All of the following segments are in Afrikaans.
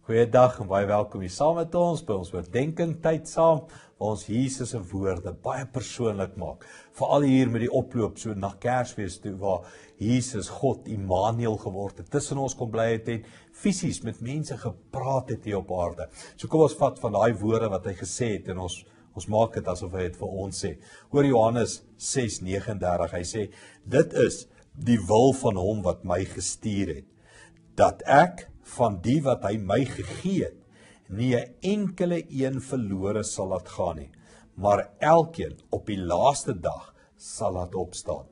Goeiedag en baie welkom hier saam met ons by ons oordeenking tyd saam, waar ons Jesus se woorde baie persoonlik maak. Veral hier met die oploop so na Kersfees toe, waar Jesus God Immanuel geword het, tussen ons kom bly het en fisies met mense gepraat het hier op aarde. So kom ons vat van daai woorde wat hy gesê het en ons maak dit asof hy het vir ons sê. Hoor Johannes 6:39, hy sê, dit is die wil van hom wat my gestuur het, dat ek van die wat hy my gegee het, nie 'n enkele een verlore sal laat gaan nie, maar elkeen op die laaste dag sal laat opstaan.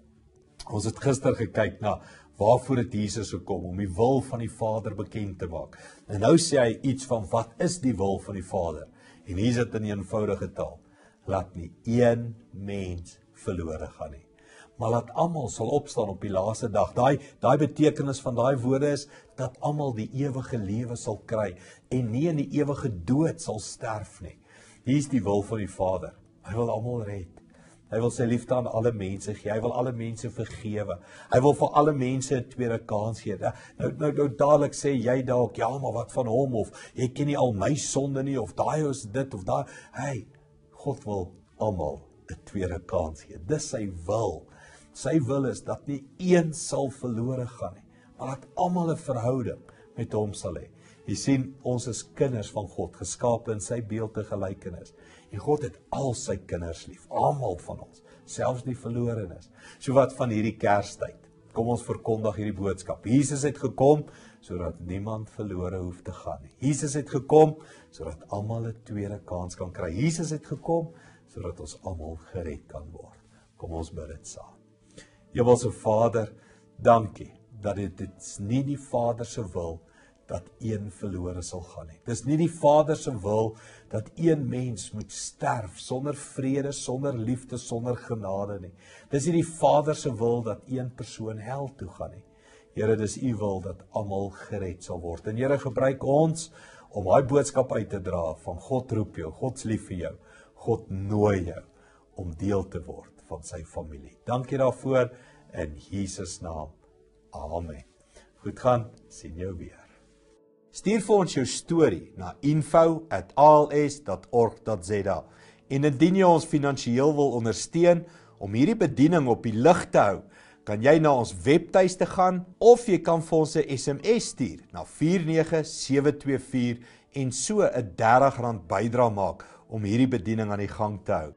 Ons het gister gekyk na waarvoor het Jesus gekom, om die wil van die Vader bekend te maak. En nou sê hy iets van wat is die wil van die Vader? En hier is dit in eenvoudige taal, laat nie een mens verlore gaan nie, maar laat almal sal opstaan op die laaste dag. Daai betekenis van daai woorde is dat almal die ewige lewe sal kry en nie in die ewige dood sal sterf nie. Hier is die wil van die Vader. Hy wil almal red. Hy wil sy liefde aan alle mense gee. Hy wil alle mense vergewe. Hy wil vir alle mense 'n tweede kans gee. Nou dadelik sê jy dalk, ja, maar wat van hom, of jy ken nie al my sonde nie, of daai is dit of daai. Hey, God wil almal 'n tweede kans gee. Dis sy wil. Sy wil is dat nie een sal verlore gaan nie, maar dat almal 'n verhouding met hom sal hê. Jy sien, ons is kinders van God, geskape in sy beeld en gelykenis. En God het al sy kinders lief, almal van ons, selfs die verlorenes. So wat van hierdie Kerstyd? Kom ons verkondig hierdie boodskap. Jesus het gekom sodat niemand verlore hoef te gaan nie. Jesus het gekom sodat almal 'n tweede kans kan kry. Jesus het gekom sodat ons almal gered kan word. Kom ons bid dit saam. Hemelse Vader, dankie dat dit nie die Vader se wil dat een verlore sal gaan nie. Dis nie die Vader se wil dat een mens moet sterf sonder vrede, sonder liefde, sonder genade nie. Dis nie die Vader se wil dat een persoon hel toe gaan nie. Here, dis u wil dat almal gered sal word. En Here, gebruik ons om daai boodskap uit te dra van God roep jou, God's lief vir jou, God nooi jou om deel te word van sy familie. Dankie daarvoor in Jesus naam. Amen. Goed gaan, sien jou weer. Stuur vir ons jou storie na info@als.org.za. En indien jy ons finansiëel wil ondersteun om hierdie bediening op die lig te hou, kan jy na ons webtuiste gaan of jy kan vir ons 'n SMS stuur na 49724 en so 'n R30 bydrae maak om hierdie bediening aan die gang te hou.